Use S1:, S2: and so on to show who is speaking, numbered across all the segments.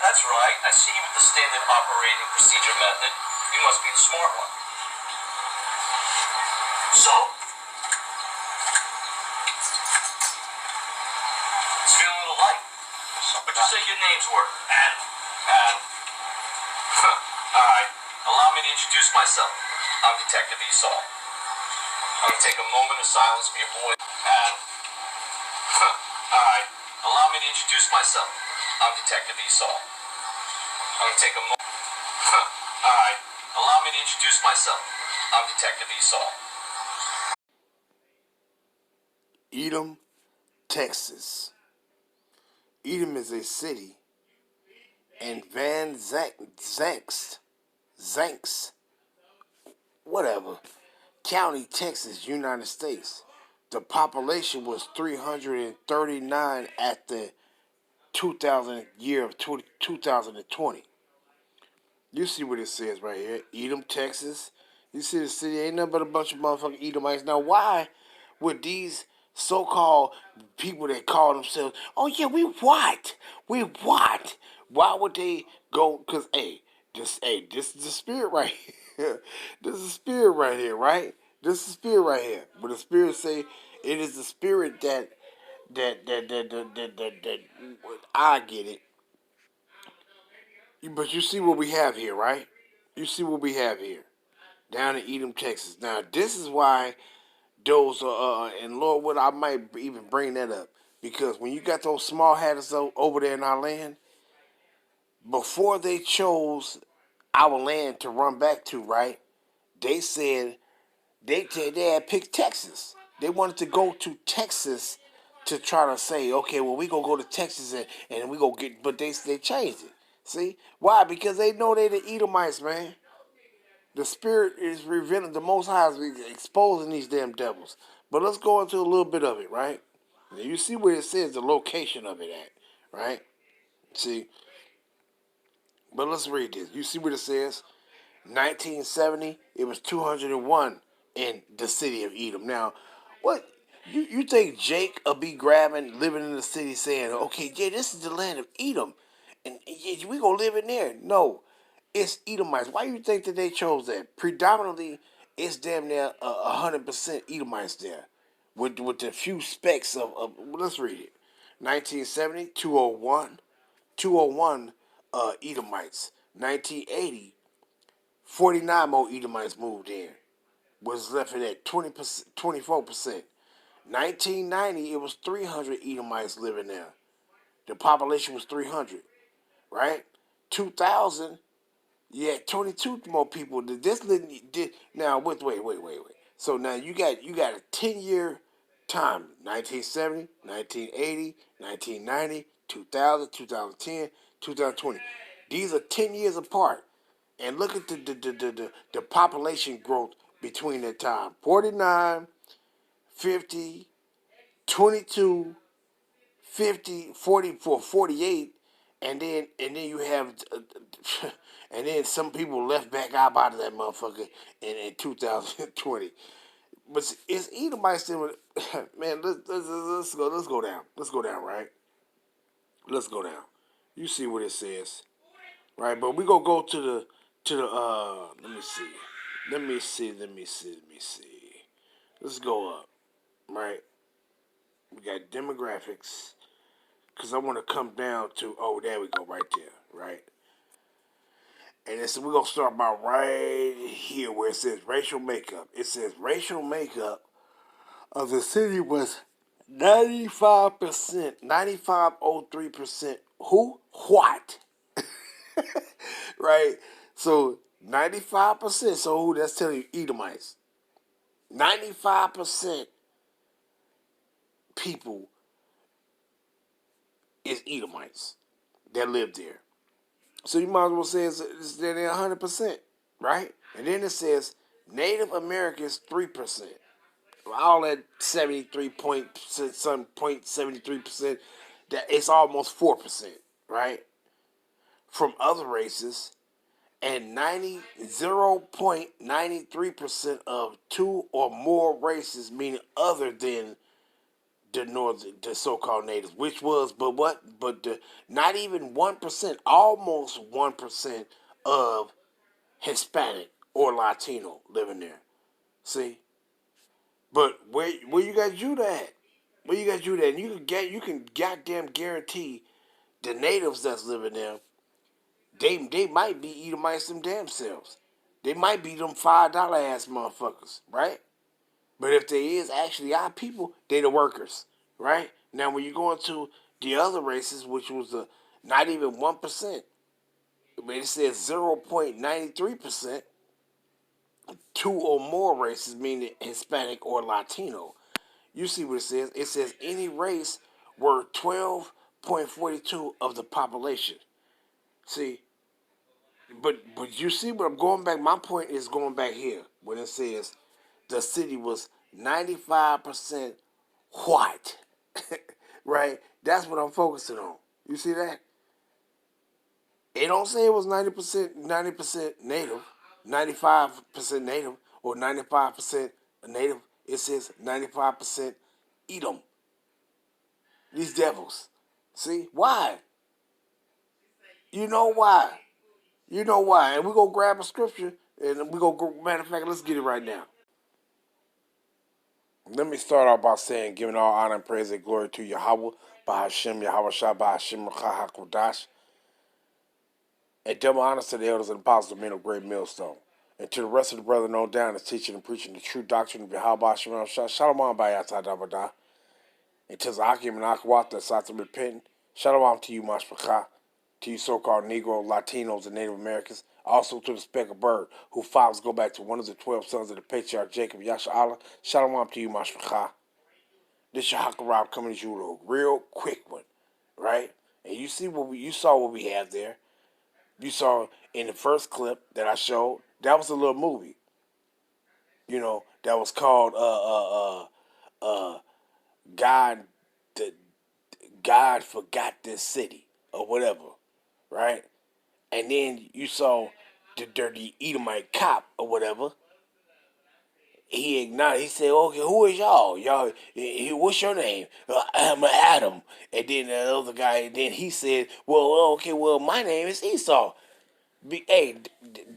S1: that's right. I see you with the standard operating procedure method. You must be the smart one. So, it's feeling a little light. But you say your names were? Adam. Adam. Alright, allow me to introduce myself. I'm Detective Esau. I'm going to take a moment of silence for your boy, Adam. Alright, allow me to introduce myself. I'm Detective Esau. I'm going to take a moment. Alright, allow me to introduce myself. I'm Detective Esau.
S2: Edom, Texas. Edom is a city in Van Zanks, whatever, County, Texas, United States. The population was 339 at the 2020. You see what it says right here, Edom, Texas. You see the city ain't nothing but a bunch of motherfucking Edomites. Now, why would these so-called people that call themselves, oh yeah, we what? Why would they go? Cause this is the spirit right here. This is the spirit right here, right? This is the spirit right here. But the spirit say it is the spirit that I get it. But you see what we have here, right? You see what we have here down in Edom, Texas. Now this is why those and Lord, what I might even bring that up, because when you got those small hatters over there in our land, before they chose our land to run back to, right? They said they had picked Texas. They wanted to go to Texas to try to say, okay, well, we gonna go to Texas and we gonna get, but they changed it. See why? Because they know they the Edomites, man. The spirit is revealing, the Most High is exposing these damn devils. But let's go into a little bit of it, right? Now you see where it says the location of it at, right? See, but let's read this. You see what it says? 1970, it was 201 in the city of Edom. Now, what you think Jake will be grabbing, living in the city, saying, "Okay, yeah, this is the land of Edom, and yeah, we gonna live in there"? No, it's Edomites. Why you think that they chose that? Predominantly, it's damn near 100% Edomites there, with the few specks of. Let's read it. 1970, 201, 201 Edomites. 1980. 49 more Edomites moved in. Was left at 20%, 24%. 1990, it was 300 Edomites living there. The population was 300, right? 2000, you had 22 more people. Now, wait. So now you got a 10-year time. 1970, 1980, 1990, 2000, 2010, 2020. These are 10 years apart. And look at the population growth between that time. 49, 50, 22, 50, 44, 48, and then you have and then some people left back out of that motherfucker in 2020. But it's Edomites still. Man, let's go down. Let's go down, right? Let's go down. You see what it says, right? But we gonna go to the let me see. Let's go up, right? We got demographics, because I want to come down to, oh, there we go, right there, right? And we're going to start about right here where it says racial makeup. It says racial makeup of the city was 95%, 95.03%. Who? What? Right? So 95%. So who? That's telling you Edomites. 95% people is Edomites that live there. So you might as well say it's they're 100%, right? And then it says Native Americans 3%. All that 73.73%, that it's almost 4%, right? From other races, and 0.93% of two or more races, meaning other than the so-called natives, which was, not even 1%, almost 1% of Hispanic or Latino living there. See, but where you got Judah at? Where you got Judah at? And you can goddamn guarantee the natives that's living there, they might be Edomites them damn selves. They might be them $5 ass motherfuckers, right? But if there is actually our people, they the workers, right? Now when you go into the other races, which was not even 1%, but it says 0.93%, two or more races, meaning Hispanic or Latino. You see what it says? It says any race were 12.42 of the population. See, but you see what I'm going back. My point is going back here when it says the city was 95% white, right? That's what I'm focusing on. You see that? It don't say it was 90% native, 95% native, or 95% native. It says 95% Edom. These devils. See? Why? You know why. You know why. And we're going to grab a scripture, and we're going to, matter of fact, let's get it right now. Let me start off by saying, giving all honor and praise and glory to Yahweh, Bahashem, Yahweh Shah, Bahashem, Rachah HaKodash, and double honors to the elders and apostles of men of great millstone. And to the rest of the brethren on down is teaching and preaching the true doctrine of Yahweh, Bahashem, Shah, Shalom, Bayatah, Dabbadah. And to Zakim and Akwat, that's out to repent. Shalom to you, Mashpachah, to you so-called Negro, Latinos, and Native Americans. Also to the speckled bird, who fathers go back to one of the 12 sons of the patriarch Jacob, Yasha Allah. Shalom to you, Mashpachah. This Shahakarab coming to you a real quick one, right? And you see you saw what we have there. You saw in the first clip that I showed, that was a little movie. You know, that was called God God forgot this city or whatever, right? And then you saw the dirty Edomite cop or whatever. He acknowledged. He said, "Okay, who is y'all? Y'all, what's your name? I'm Adam." And then the other guy, then he said, "Well, okay, well, my name is Esau." Hey,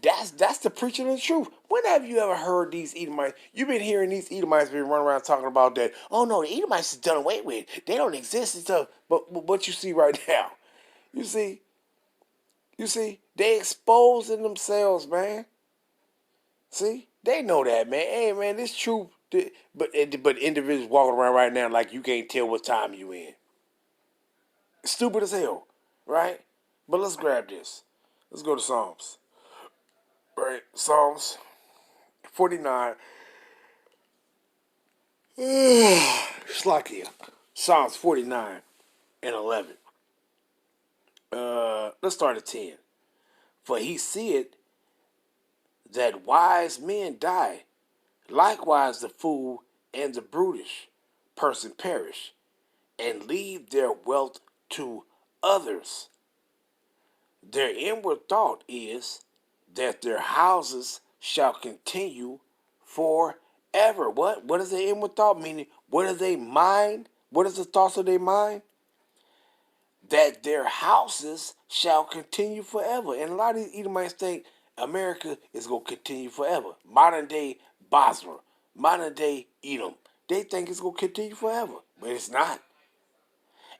S2: that's the preaching of the truth. When have you ever heard these Edomites? You've been hearing these Edomites been running around talking about that. Oh no, the Edomites is done away with. They don't exist and stuff. But what you see right now, you see, they exposing themselves, man. See, they know that, man. Hey, man, this truth. But individuals walking around right now like you can't tell what time you in. Stupid as hell, right? But let's grab this. Let's go to Psalms. Right, Psalms 49. Slakia. Psalms 49 and 11. Let's start at 10. For he said that wise men die, likewise the fool and the brutish person perish, and leave their wealth to others. Their inward thought is that their houses shall continue forever. What? What is the inward thought? Meaning, what is their mind? What is the thoughts of their mind? That their houses shall continue forever. And a lot of these Edomites think America is going to continue forever. Modern day Basra, modern day Edom. They think it's going to continue forever, but it's not.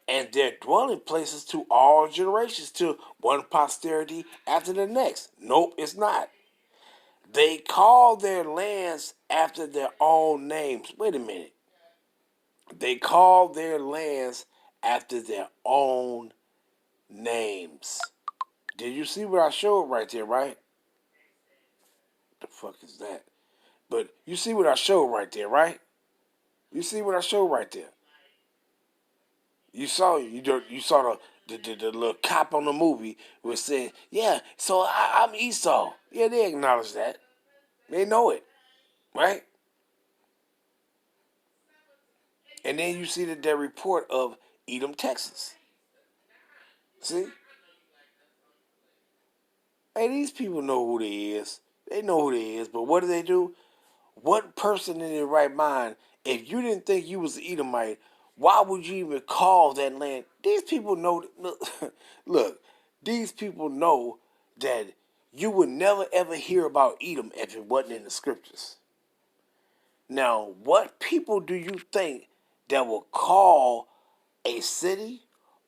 S2: And their dwelling places to all generations, to one posterity after the next. Nope, it's not. They call their lands after their own names. Wait a minute. They call their lands after their own names. Did you see what I showed right there, right? The fuck is that? But you see what I showed right there, right? You see what I showed right there. You saw the little cop on the movie was saying, yeah, so I'm Esau. Yeah, they acknowledge that. They know it, right? And then you see their report of Edom, Texas. See? Hey, these people know who they is. They know who they is, but what do? What person in their right mind, if you didn't think you was an Edomite, Why would you even call that land? These people know. Look, these people know that you would never ever hear about Edom if it wasn't in the scriptures. Now, what people do you think that will call a city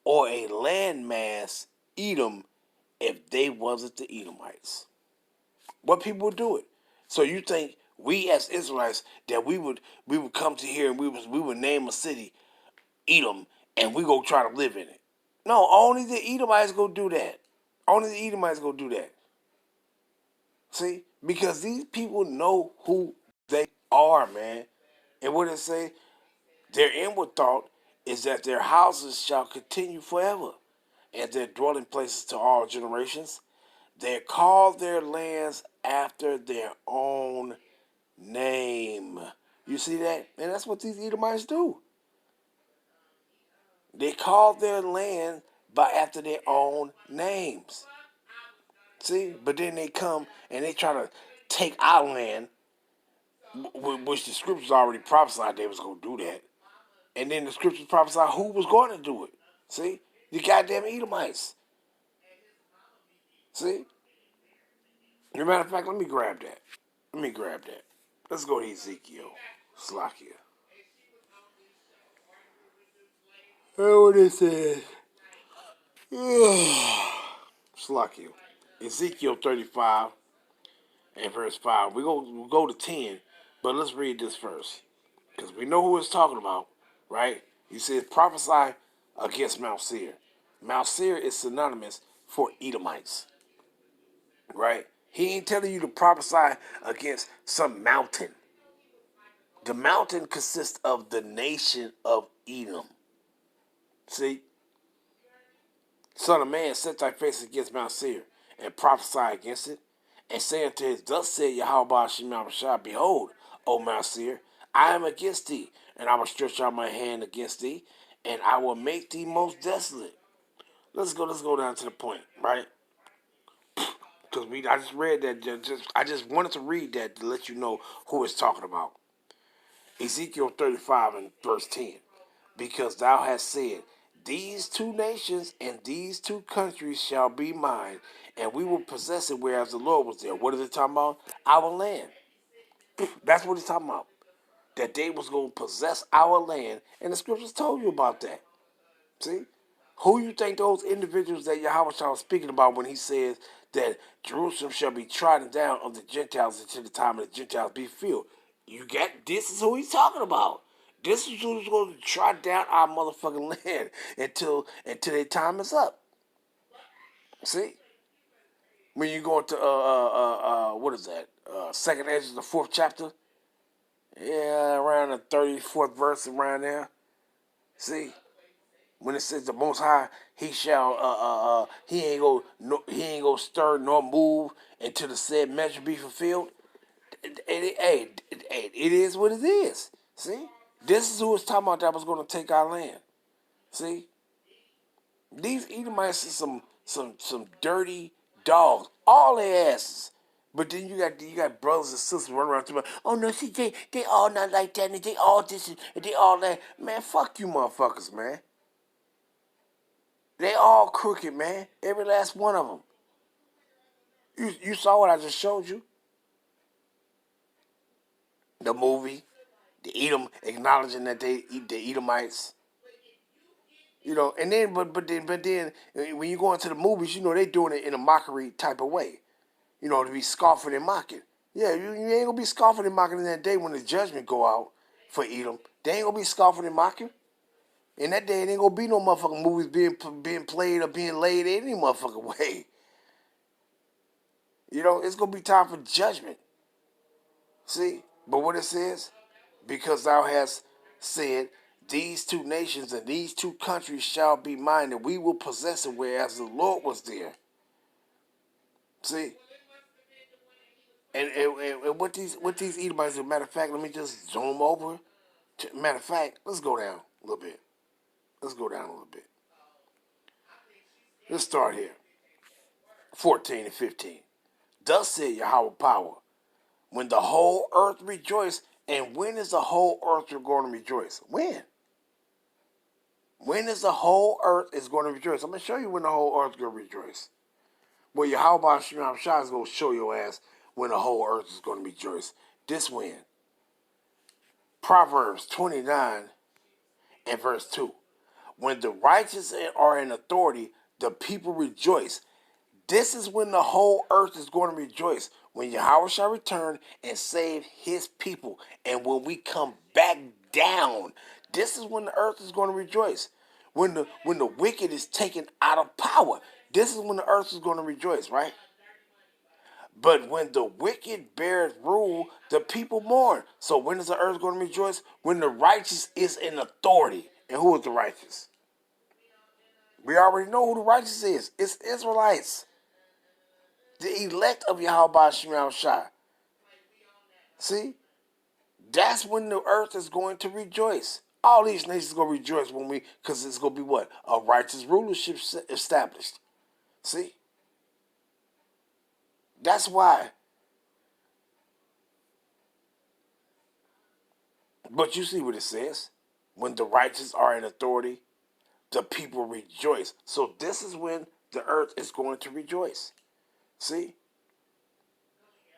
S2: or a landmass Edom if they wasn't the Edomites? What people would do it? So you think we as Israelites that we would come to here and we would name a city Edom and we go try to live in it? No, only the Edomites go do that. Only the Edomites go do that. See, because these people know who they are, man. And what it say? Their inward thought is that their houses shall continue forever, and their dwelling places to all generations. They call their lands after their own name. You see that? And that's what these Edomites do. They call their land by after their own names. See? But then they come and they try to take our land, which the scriptures already prophesied they was going to do that. And then the scriptures prophesied who was going to do it. See? The goddamn Edomites. See? As a matter of fact, let me grab that. Let's go to Ezekiel. Slakia. Oh, what it says. Slakia. Ezekiel 35 and verse 5. We'll go to 10, but let's read this first. Because we know who it's talking about, right? He says, prophesy against Mount Seir. Mount Seir is synonymous for Edomites, right? He ain't telling you to prophesy against some mountain. The mountain consists of the nation of Edom. See? Son of man, set thy face against Mount Seir, and prophesy against it, and say unto it, thus saith Yahweh Shema Shah, behold, O Mount Seir, I am against thee, and I will stretch out my hand against thee, and I will make thee most desolate. Let's go down to the point, right? Because I just read that. I just wanted to read that to let you know who it's talking about. Ezekiel 35 and verse 10. Because thou hast said, these two nations and these two countries shall be mine, and we will possess it whereas the Lord was there. What is it talking about? Our land. That's what it's talking about. That they was going to possess our land, and the scriptures told you about that. See? Who you think those individuals that Yahweh was speaking about when he says that Jerusalem shall be trodden down of the Gentiles until the time of the Gentiles be filled? This is who he's talking about. This is who's going to trot down our motherfucking land until their time is up. See? When you go into what is that? Second Ezra, the 4th chapter. Yeah, around the 34th verse, around there. See? When it says the Most High, he shall he ain't go stir nor move until the said measure be fulfilled. It is what it is. See, this is who was talking about that was going to take our land. See, these Edomites are some dirty dogs, all their asses. But then you got brothers and sisters running around talking about, oh no, see they all not like that, and they all this and they all that. Man, fuck you, motherfuckers, man. They all crooked, man. Every last one of them. You saw what I just showed you? The movie, the Edom acknowledging that they eat the Edomites. You know, and then but then when you go into the movies, you know they doing it in a mockery type of way. You know, to be scoffing and mocking. Yeah, you ain't gonna be scoffing and mocking in that day when the judgment go out for Edom. They ain't gonna be scoffing and mocking. In that day, it ain't gonna be no motherfucking movies being played or being laid any motherfucking way. You know, it's going to be time for judgment. See? But what it says? Because thou hast said, these two nations and these two countries shall be mine, and we will possess it, whereas the Lord was there. See? And what these Edomites do, matter of fact, let me just zoom over. Matter of fact, let's go down a little bit. Let's start here. 14 and 15. Thus said Yahweh power, when the whole earth rejoice. And when is the whole earth going to rejoice? When? When is the whole earth is going to rejoice? I'm going to show you when the whole earth is going to rejoice. Well, Yahweh Shemam Shah is going to show your ass when the whole earth is going to rejoice. This when? Proverbs 29 and verse 2. When the righteous are in authority, the people rejoice. This is when the whole earth is going to rejoice. When Yahweh shall return and save his people. And when we come back down, this is when the earth is going to rejoice. When the wicked is taken out of power, this is when the earth is going to rejoice, right? But when the wicked bears rule, the people mourn. So when is the earth going to rejoice? When the righteous is in authority. And who is the righteous? We already know who the righteous is. It's Israelites. The elect of Yahweh Shemel Shai. See? That's when the earth is going to rejoice. All these nations are going to rejoice because it's going to be what? A righteous rulership established. See? That's why. But you see what it says. When the righteous are in authority, the people rejoice. So this is when the earth is going to rejoice. See?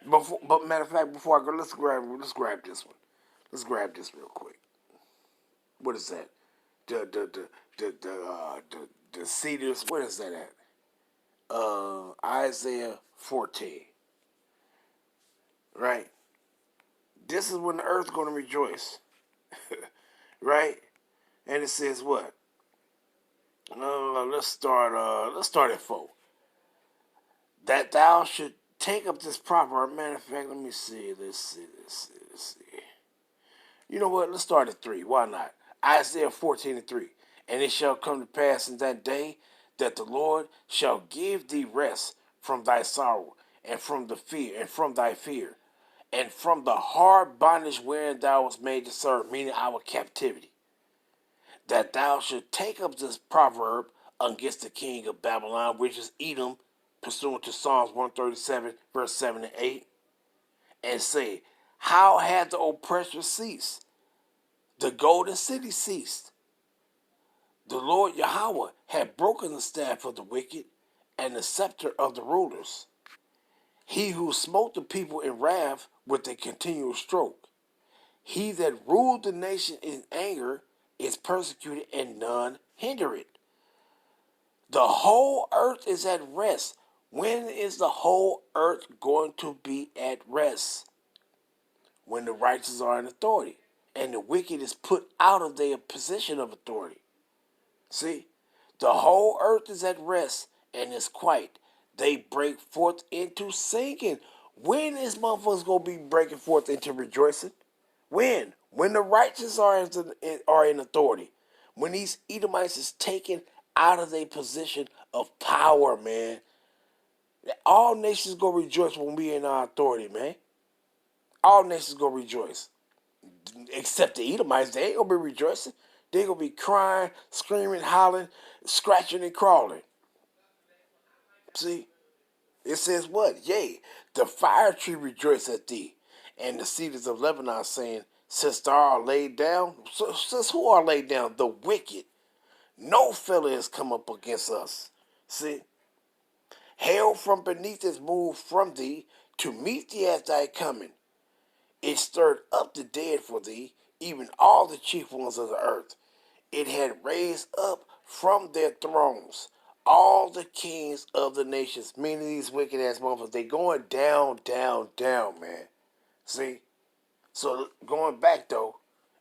S2: But matter of fact, before I go, let's grab this one. Let's grab this real quick. What is that? The cedars. What is that at? Isaiah 14. Right. This is when the earth is going to rejoice. Right. And it says what? Let's start at 4. That thou should take up this proverb. Matter of fact, let me see. Let's see. You know what? Let's start at 3. Why not? Isaiah 14 and 3. And it shall come to pass in that day that the Lord shall give thee rest from thy sorrow, and from the fear, and from thy fear, and from the hard bondage wherein thou wast made to serve, meaning our captivity. That thou should take up this proverb against the king of Babylon, which is Edom, pursuant to Psalms 137, verse 7 and 8, and say, how had the oppressor ceased? The golden city ceased. The Lord Yahweh had broken the staff of the wicked and the scepter of the rulers. He who smote the people in wrath with a continual stroke. He that ruled the nation in anger is persecuted, and none hinder it. The whole earth is at rest. When is the whole earth going to be at rest? When the righteous are in authority and the wicked is put out of their position of authority. See, the whole earth is at rest and is quiet. They break forth into singing. When is motherfuckers going to be breaking forth into rejoicing? When? When the righteous are in authority. When these Edomites is taken out of their position of power, man. All nations going to rejoice when we in our authority, man. All nations going to rejoice. Except the Edomites, they ain't going to be rejoicing. They're going to be crying, screaming, hollering, scratching and crawling. See? It says what? Yea, the fire tree rejoices at thee, and the cedars of Lebanon saying, since thou art laid down, since who are laid down? The wicked. No fellow has come up against us. See? Hell from beneath is moved from thee to meet thee at thy coming. It stirred up the dead for thee, even all the chief ones of the earth. It had raised up from their thrones all the kings of the nations, meaning these wicked ass motherfuckers. They going down, down, down, man. See? So going back though,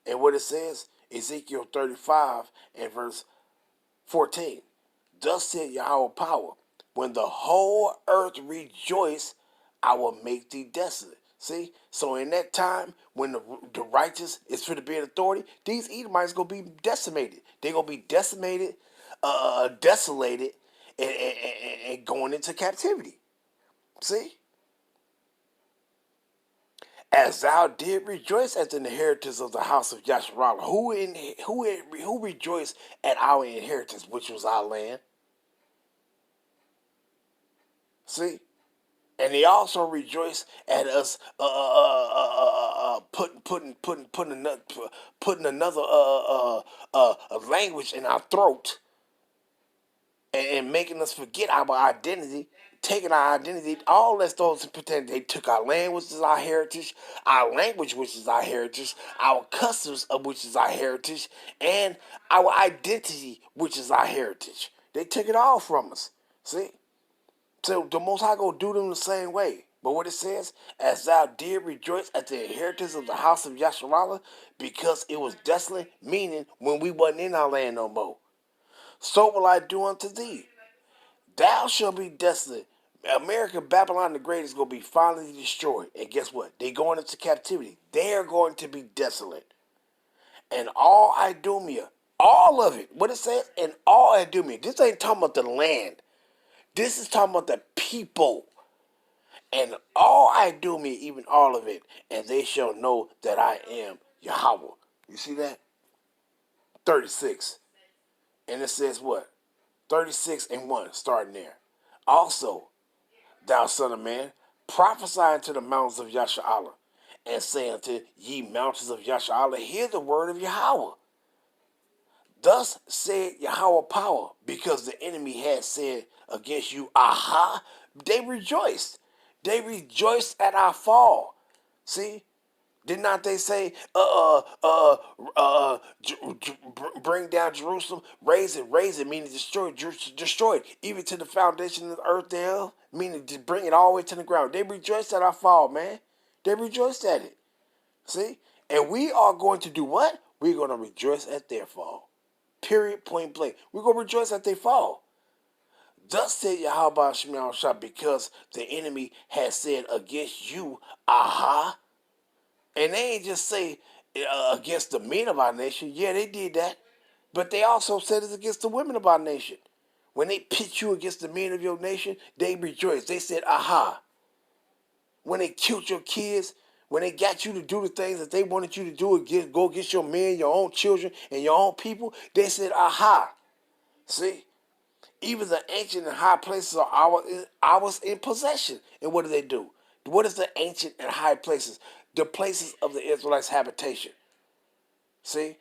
S2: and what it says, Ezekiel 35 and verse 14. Thus said Yahweh power, when the whole earth rejoice, I will make thee desolate. See? So in that time, when the righteous is for to be in authority, these Edomites going to be decimated. They're going to be decimated, desolated, and going into captivity. See? As thou did rejoice at the inheritance of the house of Yasharallah, who rejoiced at our inheritance, which was our land. See? And they also rejoice at us putting another language in our throat and making us forget our identity, taking our identity. All that's those pretend they took our land, which is our heritage, our language, which is our heritage, our customs, of which is our heritage, and our identity, which is our heritage. They took it all from us. See? So the Most High gonna do them the same way. But what it says, as thou did rejoice at the inheritance of the house of Yasharallah, because it was desolate, meaning when we wasn't in our land no more. So will I do unto thee. Thou shalt be desolate. America, Babylon the Great is going to be finally destroyed. And guess what? They're going into captivity. They're going to be desolate. And all Idumea, all of it, what it says, and all Idumea. This ain't talking about the land. This is talking about the people. And all Idumea, even all of it, and they shall know that I am Yahweh. You see that? 36. And it says what? 36 and 1, starting there. Also, thou son of man, prophesy unto the mountains of Yasharallah, and say unto ye mountains of Yasharallah, hear the word of Yahweh. Thus said Yahweh power, because the enemy had said against you, aha, they rejoiced. They rejoiced at our fall. See? Did not they say, bring down Jerusalem, raise it, meaning destroy it, even to the foundation of the earth thereof, meaning to bring it all the way to the ground. They rejoiced at our fall, man. They rejoiced at it. See? And we are going to do what? We're going to rejoice at their fall. Period, point blank. We're going to rejoice at their fall. Thus said Yahweh Shemel Shah, because the enemy has said against you, aha. And they ain't just say against the men of our nation. Yeah, they did that. But they also said it's against the women of our nation. When they pit you against the men of your nation, they rejoiced. They said, aha. When they killed your kids, when they got you to do the things that they wanted you to do, go against your men, your own children, and your own people, they said, aha. See? Even the ancient and high places are ours in possession. And what do they do? What is the ancient and high places? The places of the Israelites' habitation. See?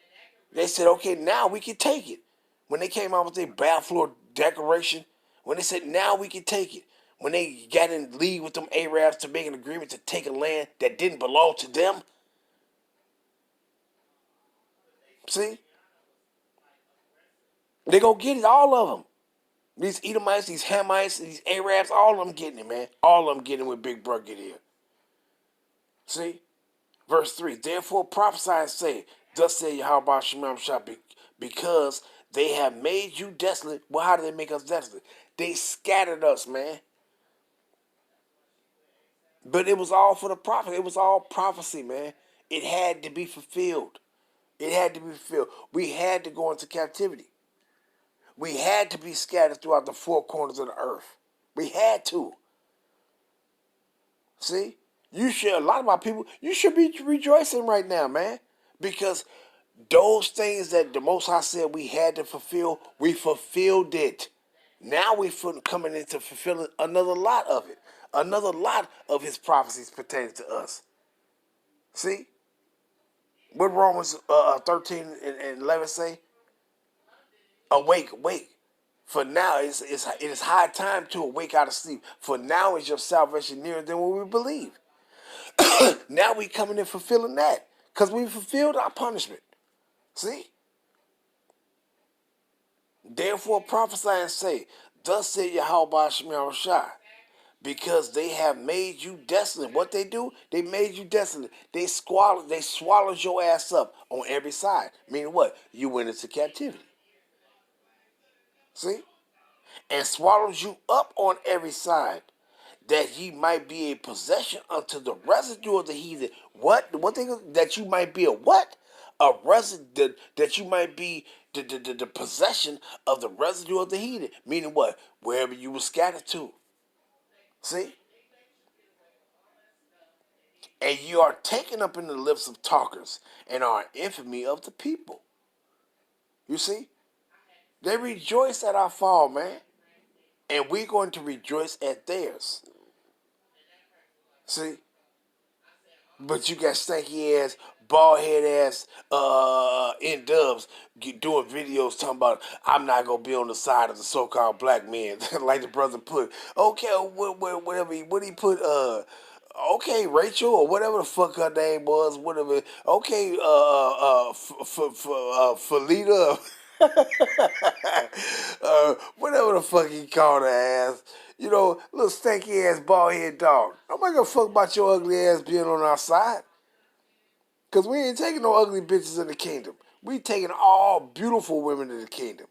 S2: They said, okay, now we can take it. When they came out with their bathroom declaration, when they said, now we can take it. When they got in league with them Arabs to make an agreement to take a land that didn't belong to them. See? They gonna get it, all of them. These Edomites, these Hamites, these Arabs, all of them getting it, man. All of them getting it when Big Brother get here. See? Verse 3, therefore prophesy and say, thus said Yahweh Shemam Shah, because they have made you desolate. Well, how did they make us desolate? They scattered us, man. But it was all for the prophet. It was all prophecy, man. It had to be fulfilled. It had to be fulfilled. We had to go into captivity. We had to be scattered throughout the four corners of the earth. We had to. See? A lot of my people, you should be rejoicing right now, man. Because those things that the Most High said we had to fulfill, we fulfilled it. Now we're coming into fulfilling another lot of it. Another lot of his prophecies pertaining to us. See? What Romans 13 and 11 say? Awake, awake. For now it is high time to awake out of sleep. For now is your salvation nearer than what we believe. Now we coming in fulfilling that. Because we fulfilled our punishment. See? Therefore prophesy and say, thus said Yahweh Shemel Shah, because they have made you desolate. What they do? They made you desolate. They swallowed your ass up on every side. Meaning what? You went into captivity. See? And swallowed you up on every side, that ye might be a possession unto the residue of the heathen. What? One thing that you might be a what? A resident, that you might be the possession of the residue of the heathen. Meaning what? Wherever you were scattered to. See? And you are taken up in the lips of talkers, and are infamy of the people. You see? They rejoice at our fall, man. And we're going to rejoice at theirs. See? But you got stanky ass, bald head ass, in dubs doing videos talking about I'm not gonna be on the side of the so-called black men, like the brother put. Okay, whatever. What he put? Okay, Rachel or whatever the fuck her name was. Whatever. Okay, Felita. Whatever the fuck he called her ass. You know, little stanky ass bald head dog. I'm not gonna fuck about your ugly ass being on our side. Cause we ain't taking no ugly bitches in the kingdom. We taking all beautiful women in the kingdom.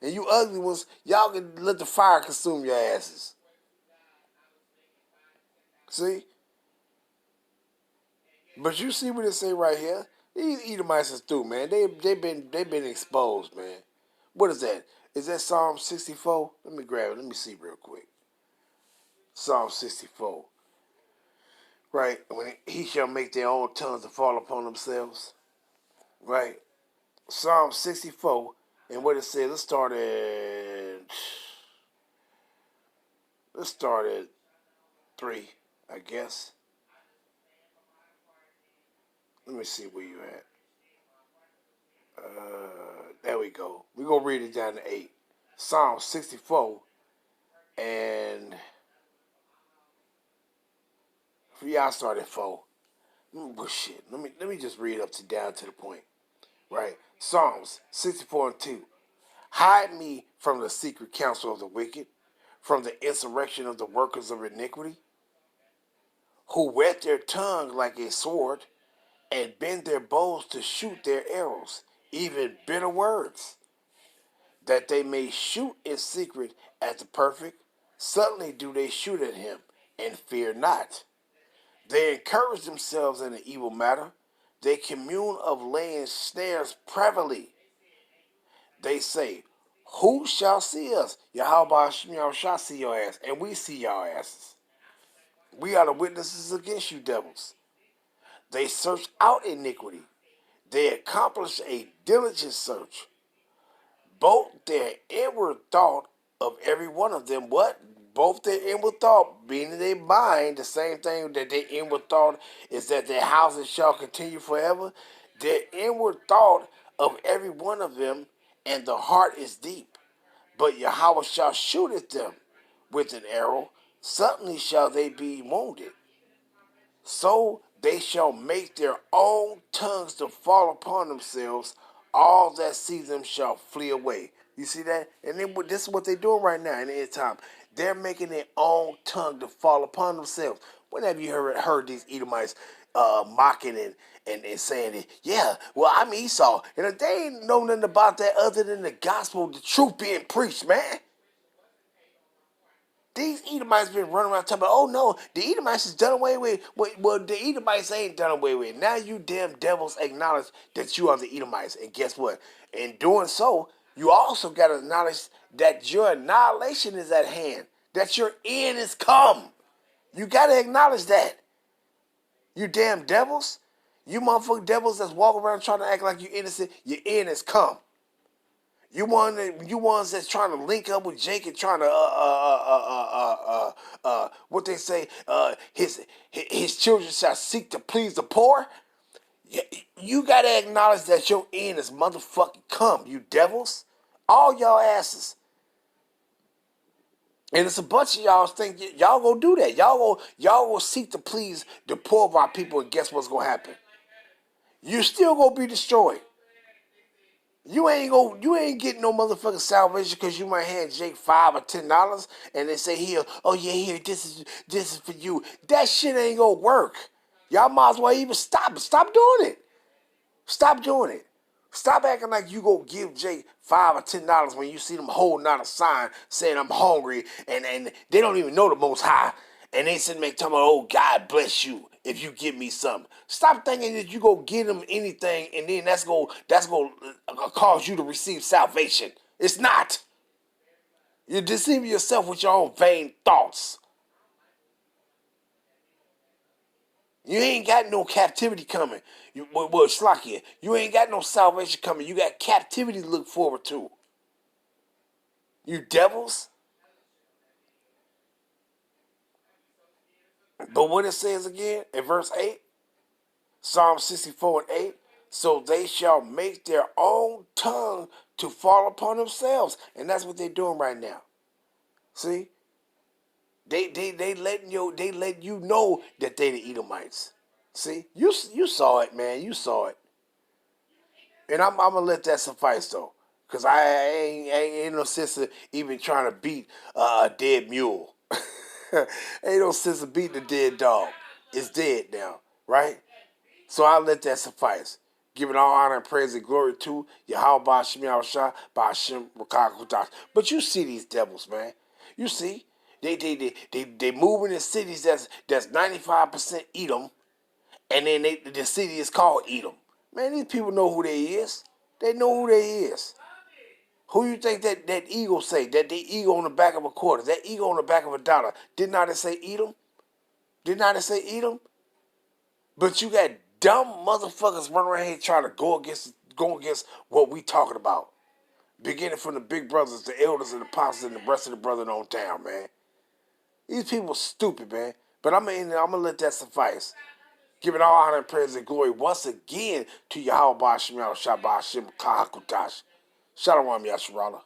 S2: And you ugly ones, y'all can let the fire consume your asses. See? But you see what it say right here? These Edomites is through, man. They been exposed, man. What is that? Is that Psalm 64? Let me grab it. Let me see real quick. Psalm 64. Right? When he shall make their own tongues to fall upon themselves. Right? Psalm 64. And what it says, let's start at 3, I guess. Let me see where you at. There we go. We're going to read it down to 8. Psalm 64. And for y'all start at 4. Well, shit. Let me just read up to down to the point. Right? Psalms 64 and 2. Hide me from the secret counsel of the wicked, from the insurrection of the workers of iniquity, who whet their tongue like a sword, and bend their bows to shoot their arrows, even bitter words, that they may shoot in secret at the perfect. Suddenly do they shoot at him, and fear not. They encourage themselves in an evil matter. They commune of laying snares privily. They say, who shall see us? Yahweh shall see your ass, and we see your asses. We are the witnesses against you devils. They search out iniquity. They accomplish a diligent search. Both their inward thought of every one of them, what? Both their inward thought, being in their mind, the same thing that their inward thought is that their houses shall continue forever. Their inward thought of every one of them, and the heart is deep. But Yahweh shall shoot at them with an arrow. Suddenly shall they be wounded. So they shall make their own tongues to fall upon themselves. All that see them shall flee away. You see that? And then this is what they're doing right now in the end time. They're making their own tongue to fall upon themselves. When have you heard these Edomites mocking and saying it? Yeah, well, I'm Esau. And they ain't know nothing about that other than the gospel, the truth being preached, man. These Edomites been running around talking about, oh no, the Edomites is done away with. Well, the Edomites ain't done away with. Now you damn devils acknowledge that you are the Edomites. And guess what? In doing so, you also got to acknowledge that your annihilation is at hand. That your end is come. You got to acknowledge that. You damn devils. You motherfucking devils that's walking around trying to act like you innocent. Your end is come. You ones that's trying to link up with Jake and trying to what they say his children shall seek to please the poor. You gotta acknowledge that your end is motherfucking come, you devils, all y'all asses. And it's a bunch of y'all think y'all gonna do that. Y'all gonna seek to please the poor of our people, and guess what's gonna happen? You still gonna be destroyed. You ain't getting no motherfucking salvation because you might hand Jake $5 or $10 and they say here, oh yeah, here, this is for you. That shit ain't gonna work. Y'all might as well even stop doing it. Stop doing it. Stop acting like you go give Jake $5 or $10 when you see them holding out a sign saying I'm hungry and they don't even know the Most High. And they sitting there talking about, oh, God bless you if you give me something. Stop thinking that you go give them anything and then that's going to cause you to receive salvation. It's not. You're deceiving yourself with your own vain thoughts. You ain't got no captivity coming. Slakia, you ain't got no salvation coming. You got captivity to look forward to. You devils. But what it says again in verse 8, Psalm 64 and 8, so they shall make their own tongue to fall upon themselves. And that's what they're doing right now. See? They let you know that they the Edomites. See? You saw it, man. You saw it. And I'm gonna let that suffice though. Cause I ain't no sense of even trying to beat a dead mule. Ain't no sense of beating a dead dog. It's dead now, right? So I'll let that suffice. Giving all honor and praise and glory to Yahweh Ba'Shem Yahushua Ba'Shem Rakak. But you see these devils, man. You see, they moving in cities that's 95% Edom, and then the city is called Edom. Man, these people know who they is. They know who they is. Who you think that eagle say? That the eagle on the back of a quarter, that eagle on the back of a dollar. Did not it say Edom? Did not it say Edom? But you got dumb motherfuckers running around here trying to go against what we talking about. Beginning from the big brothers, the elders, and the apostles, and the rest of the brothers on town, man. These people stupid, man. But I'm gonna let that suffice. Giving all honor and praise and glory once again to Yahweh Ba'Shem Yahushua Ba'Shem Kahakutash. Shalom Yasharala.